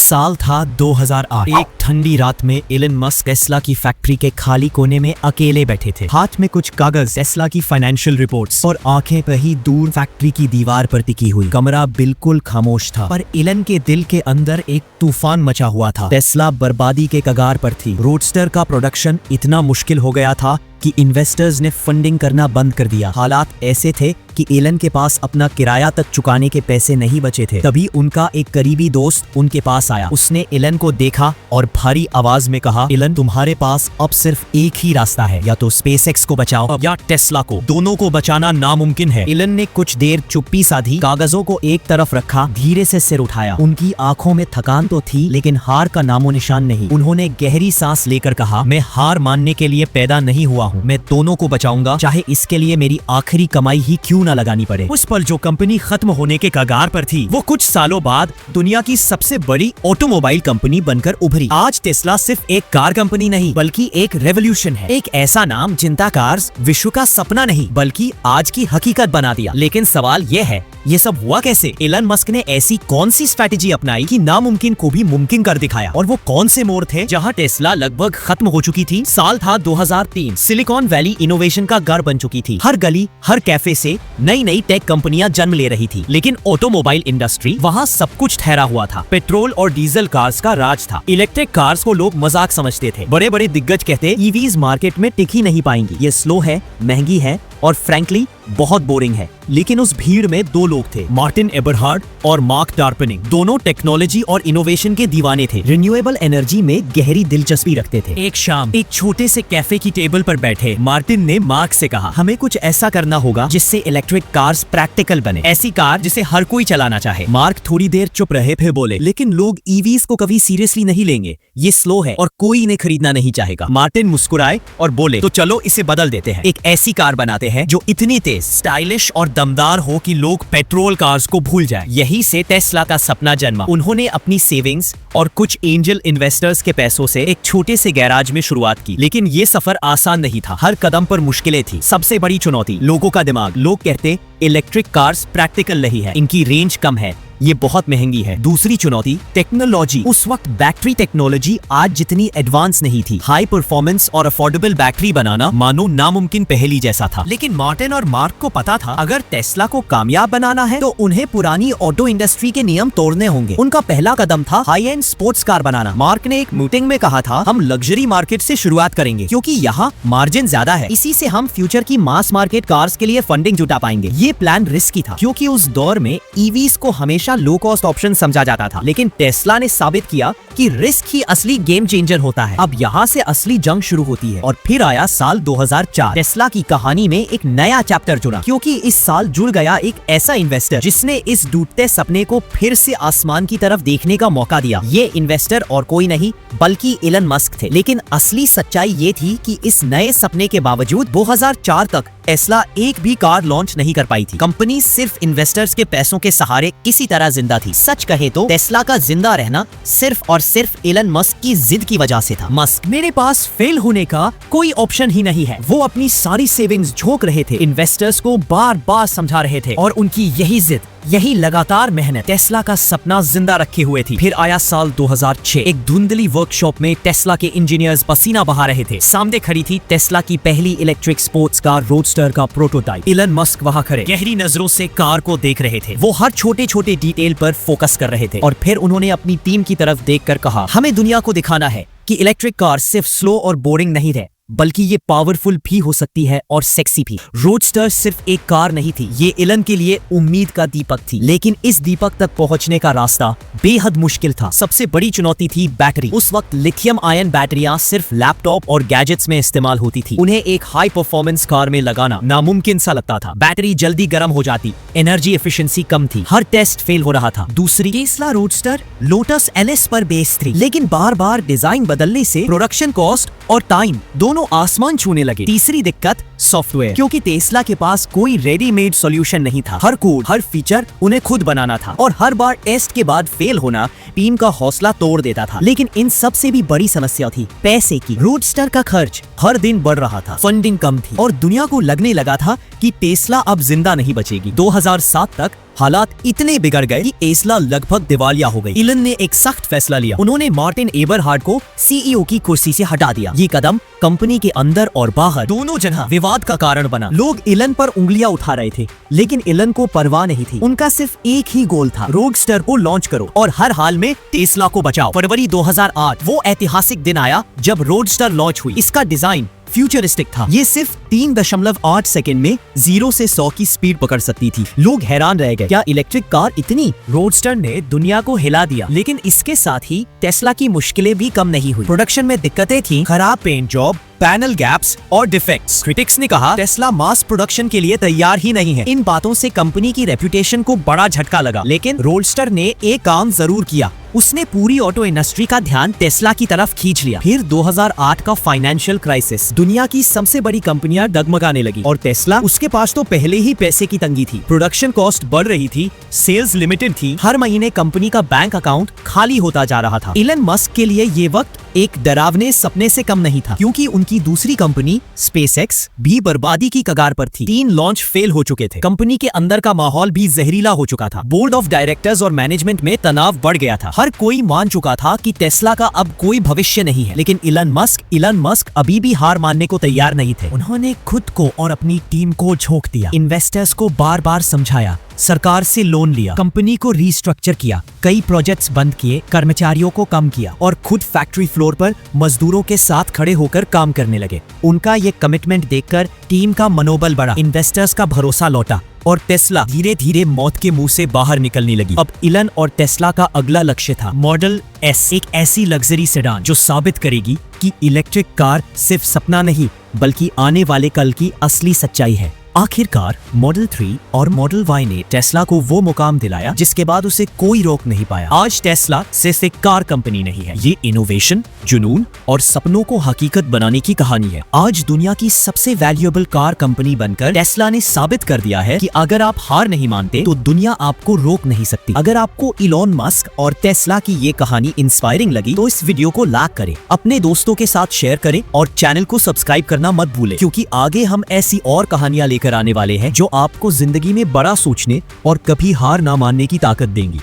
साल था 2008। एक ठंडी रात में एलन मस्क टेस्ला की फैक्ट्री के खाली कोने में अकेले बैठे थे। हाथ में कुछ कागज, टेस्ला की फाइनेंशियल रिपोर्ट्स और आंखें कहीं दूर फैक्ट्री की दीवार पर टिकी हुई। कमरा बिल्कुल खामोश था, पर एलन के दिल के अंदर एक तूफान मचा हुआ था। टेस्ला बर्बादी के कगार पर थी। रोडस्टर का प्रोडक्शन इतना मुश्किल हो गया था कि इन्वेस्टर्स ने फंडिंग करना बंद कर दिया। हालात ऐसे थे कि एलन के पास अपना किराया तक चुकाने के पैसे नहीं बचे थे। तभी उनका एक करीबी दोस्त उनके पास आया। उसने एलन को देखा और भारी आवाज में कहा, एलन, तुम्हारे पास अब सिर्फ एक ही रास्ता है, या तो स्पेसएक्स को बचाओ या टेस्ला को। दोनों को बचाना नामुमकिन है। एलन ने कुछ देर चुप्पी साधी, कागजों को एक तरफ रखा, धीरे से सिर उठाया। उनकी आंखों में थकान तो थी, लेकिन हार का नामो निशान नहीं। उन्होंने गहरी सांस लेकर कहा, मैं हार मानने के लिए पैदा नहीं हुआ हूँ। मैं दोनों को बचाऊंगा, चाहे इसके लिए मेरी आखिरी कमाई ही क्यों न लगानी पड़े। उस पल जो कंपनी खत्म होने के कगार पर थी, वो कुछ सालों बाद दुनिया की सबसे बड़ी ऑटोमोबाइल कंपनी बनकर उभरी। आज टेस्ला सिर्फ एक कार कंपनी नहीं, बल्कि एक रेवोल्यूशन है। एक ऐसा नाम जिनका कार्स विश्व का सपना नहीं, बल्कि आज की हकीकत बना दिया। लेकिन सवाल ये है, ये सब हुआ कैसे? एलन मस्क ने ऐसी कौन सी स्ट्रैटेजी अपनाई कि नामुमकिन को भी मुमकिन कर दिखाया? और वो कौन से मोड़ थे जहां टेस्ला लगभग खत्म हो चुकी थी? साल था 2003। सिलिकॉन वैली इनोवेशन का घर बन चुकी थी। हर गली, हर कैफे से नई नई टेक कंपनियां जन्म ले रही थी। लेकिन ऑटोमोबाइल इंडस्ट्री, वहां सब कुछ ठहरा हुआ था। पेट्रोल और डीजल कार्स का राज था। इलेक्ट्रिक कार्स को लोग मजाक समझते थे। बड़े बड़े दिग्गज कहते, ईवीज मार्केट में टिक ही नहीं पाएंगी, ये स्लो है, महंगी है और फ्रैंकली बहुत बोरिंग है। लेकिन उस भीड़ में दो लोग थे, मार्टिन एबरहार्ड और मार्क टार्पनिंग। दोनों टेक्नोलॉजी और इनोवेशन के दीवाने थे। रिन्यूएबल एनर्जी में गहरी दिलचस्पी रखते थे। एक शाम एक छोटे से कैफे की टेबल पर बैठे मार्टिन ने मार्क से कहा, हमें कुछ ऐसा करना होगा जिससे इलेक्ट्रिक कार्स प्रैक्टिकल बने, ऐसी कार जिसे हर कोई चलाना चाहे। मार्क थोड़ी देर चुप रहे, फिर बोले, लेकिन लोग ईवीज को कभी सीरियसली नहीं लेंगे, ये स्लो है और कोई इन्हें खरीदना नहीं चाहेगा। मार्टिन मुस्कुराए और बोले, तो चलो इसे बदल देते हैं। एक ऐसी कार बनाते हैं जो इतनी तेज, स्टाइलिश और दमदार हो कि लोग पेट्रोल कार्स को भूल जाएं। यहीं से टेस्ला का सपना जन्मा। उन्होंने अपनी सेविंग्स और कुछ एंजल इन्वेस्टर्स के पैसों से एक छोटे से गैराज में शुरुआत की। लेकिन ये सफर आसान नहीं था। हर कदम पर मुश्किलें थी। सबसे बड़ी चुनौती लोगों का दिमाग। लोग कहते इलेक्ट्रिक कार्स प्रैक्टिकल नहीं है, इनकी रेंज कम है, ये बहुत महंगी है। दूसरी चुनौती टेक्नोलॉजी। उस वक्त बैटरी टेक्नोलॉजी आज जितनी एडवांस नहीं थी। हाई परफॉर्मेंस और अफोर्डेबल बैटरी बनाना मानो नामुमकिन पहेली जैसा था। लेकिन मार्टिन और मार्क को पता था, अगर टेस्ला को कामयाब बनाना है तो उन्हें पुरानी ऑटो इंडस्ट्री के नियम तोड़ने होंगे। उनका पहला कदम था high and sports car banana. Mark ने एक मीटिंग में कहा था, हम लग्जरी मार्केट से शुरुआत करेंगे क्योंकि यहाँ मार्जिन ज्यादा है। इसी से हम फ्यूचर की मास मार्केट कार्स के लिए फंडिंग जुटा पाएंगे। ये प्लान रिस्की था क्योंकि उस दौर में ईवीज को हमेशा लो कॉस्ट ऑप्शन समझा जाता था। लेकिन टेस्ला ने साबित किया कि रिस्क ही असली गेम चेंजर होता है। अब यहाँ से असली जंग शुरू होती है। और फिर आया साल 2004। टेस्ला की कहानी में एक नया चैप्टर जुड़ा, क्योंकि इस साल जुड़ गया एक ऐसा इन्वेस्टर जिसने इस डूबते सपने को फिर से आसमान की तरफ देखने का मौका दिया। ये इन्वेस्टर और कोई नहीं बल्कि एलन मस्क थे। लेकिन असली सच्चाई ये थी कि इस नए सपने के बावजूद 2004 तक टेस्ला एक भी कार लॉन्च नहीं कर पाई थी। कंपनी सिर्फ इन्वेस्टर्स के पैसों के सहारे किसी तरह जिंदा थी। सच कहे तो टेस्ला का जिंदा रहना सिर्फ और सिर्फ एलन मस्क की जिद की वजह से था। मस्क, मेरे पास फेल होने का कोई ऑप्शन ही नहीं है। वो अपनी सारी सेविंग्स झोंक रहे थे, इन्वेस्टर्स को बार बार समझा रहे थे, और उनकी यही जिद, यही लगातार मेहनत टेस्ला का सपना जिंदा रखे हुए थी। फिर आया साल 2006। एक धुंधली वर्कशॉप में टेस्ला के इंजीनियर्स पसीना बहा रहे थे। सामने खड़ी थी टेस्ला की पहली इलेक्ट्रिक स्पोर्ट्स कार रोडस्टर का प्रोटोटाइप। एलन मस्क वहां खड़े गहरी नजरों से कार को देख रहे थे। वो हर छोटे छोटे डिटेल पर फोकस कर रहे थे। और फिर उन्होंने अपनी टीम की तरफ देखकर कहा, हमें दुनिया को दिखाना है कि इलेक्ट्रिक कार सिर्फ स्लो और बोरिंग नहीं रहे, बल्कि ये पावरफुल भी हो सकती है और सेक्सी भी। रोडस्टर सिर्फ एक कार नहीं थी, ये एलन के लिए उम्मीद का दीपक थी। लेकिन इस दीपक तक पहुंचने का रास्ता बेहद मुश्किल था। सबसे बड़ी चुनौती थी बैटरी। उस वक्त लिथियम आयन बैटरियां सिर्फ लैपटॉप और गैजेट्स में इस्तेमाल होती थी। उन्हें एक हाई परफॉर्मेंस कार में लगाना नामुमकिन सा लगता था। बैटरी जल्दी गर्म हो जाती, एनर्जी एफिशिएंसी कम थी, हर टेस्ट फेल हो रहा था। दूसरी, टेस्ला रोडस्टर लोटस एलिस पर बेस्ड थी, लेकिन बार बार डिजाइन बदलने से प्रोडक्शन कॉस्ट और टाइम दोनों आसमान छूने लगे। तीसरी दिक्कत सॉफ्टवेयर, क्योंकि टेस्ला के पास कोई रेडीमेड सॉल्यूशन नहीं था। हर कोड, हर फीचर उन्हें खुद बनाना था और हर बार टेस्ट के बाद फेल होना टीम का हौसला तोड़ देता था। लेकिन इन सब से भी बड़ी समस्या थी पैसे की। रोडस्टर का खर्च हर दिन बढ़ रहा था, फंडिंग कम थी और दुनिया को लगने लगा था कि टेस्ला अब जिंदा नहीं बचेगी। 2007 तक हालात इतने बिगड़ गए कि टेस्ला लगभग दिवालिया हो गई। इलन ने एक सख्त फैसला लिया। उन्होंने मार्टिन एबरहार्ड को सीईओ की कुर्सी से हटा दिया। ये कदम कंपनी के अंदर और बाहर दोनों जगह विवाद का कारण बना। लोग इलन पर उंगलियां उठा रहे थे, लेकिन इलन को परवाह नहीं थी। उनका सिर्फ एक ही गोल था, रोडस्टर को लॉन्च करो और हर हाल में टेस्ला को बचाओ। फरवरी 2008 वो ऐतिहासिक दिन आया जब रोडस्टर लॉन्च हुई। इसका डिजाइन फ्यूचरिस्टिक था। ये सिर्फ 3.8 सेकंड में 0 से 100 की स्पीड पकड़ सकती थी। लोग हैरान रह गए, क्या इलेक्ट्रिक कार इतनी? रोडस्टर ने दुनिया को हिला दिया, लेकिन इसके साथ ही टेस्ला की मुश्किलें भी कम नहीं हुई। प्रोडक्शन में दिक्कतें थी, खराब पेंट जॉब, पैनल गैप्स और डिफेक्ट्स। क्रिटिक्स ने कहा टेस्ला मास प्रोडक्शन के लिए तैयार ही नहीं है। इन बातों से कंपनी की रेपुटेशन को बड़ा झटका लगा। लेकिन रोडस्टर ने एक काम जरूर किया, उसने पूरी ऑटो इंडस्ट्री का ध्यान टेस्ला की तरफ खींच लिया। फिर 2008 का फाइनेंशियल क्राइसिस, दुनिया की सबसे बड़ी कंपनियां डगमगाने लगी और टेस्ला, उसके पास तो पहले ही पैसे की तंगी थी। प्रोडक्शन कॉस्ट बढ़ रही थी, सेल्स लिमिटेड थी, हर महीने कंपनी का बैंक अकाउंट खाली होता जा रहा था। इलन मस्क के लिए ये वक्त एक डरावने सपने से कम नहीं था, क्योंकि उनकी दूसरी कंपनी स्पेसएक्स भी बर्बादी की कगार पर थी। 3 लॉन्च फेल हो चुके थे। कंपनी के अंदर का माहौल भी जहरीला हो चुका था। बोर्ड ऑफ डायरेक्टर्स और मैनेजमेंट में तनाव बढ़ गया था। हर कोई मान चुका था कि टेस्ला का अब कोई भविष्य नहीं है। लेकिन इलन मस्क अभी भी हार मानने को तैयार नहीं थे। उन्होंने खुद को और अपनी टीम को झोंक दिया। इन्वेस्टर्स को बार बार समझाया, सरकार से लोन लिया, कंपनी को रीस्ट्रक्चर किया, कई प्रोजेक्ट्स बंद किए, कर्मचारियों को कम किया और खुद फैक्ट्री फ्लोर पर मजदूरों के साथ खड़े होकर काम करने लगे। उनका ये कमिटमेंट देखकर टीम का मनोबल बढ़ा, इन्वेस्टर्स का भरोसा लौटा और टेस्ला धीरे धीरे मौत के मुंह से बाहर निकलने लगी। अब इलन और टेस्ला का अगला लक्ष्य था मॉडल एस, एक ऐसी लग्जरी सेडान जो साबित करेगी कि इलेक्ट्रिक कार सिर्फ सपना नहीं, बल्कि आने वाले कल की असली सच्चाई है। आखिरकार मॉडल 3 और मॉडल Y ने टेस्ला को वो मुकाम दिलाया जिसके बाद उसे कोई रोक नहीं पाया। आज टेस्ला सिर्फ एक कार कंपनी नहीं है, ये इनोवेशन, जुनून और सपनों को हकीकत बनाने की कहानी है। आज दुनिया की सबसे वैल्यूएबल कार कंपनी बनकर टेस्ला ने साबित कर दिया है कि अगर आप हार नहीं मानते तो दुनिया आपको रोक नहीं सकती। अगर आपको इलॉन मस्क और टेस्ला की ये कहानी इंस्पायरिंग लगी तो इस वीडियो को लाइक करें, अपने दोस्तों के साथ शेयर करें और चैनल को सब्सक्राइब करना मत भूलें, क्योंकि आगे हम ऐसी और कहानियां लेकर आने वाले हैं जो आपको जिंदगी में बड़ा सोचने और कभी हार ना मानने की ताकत देंगी।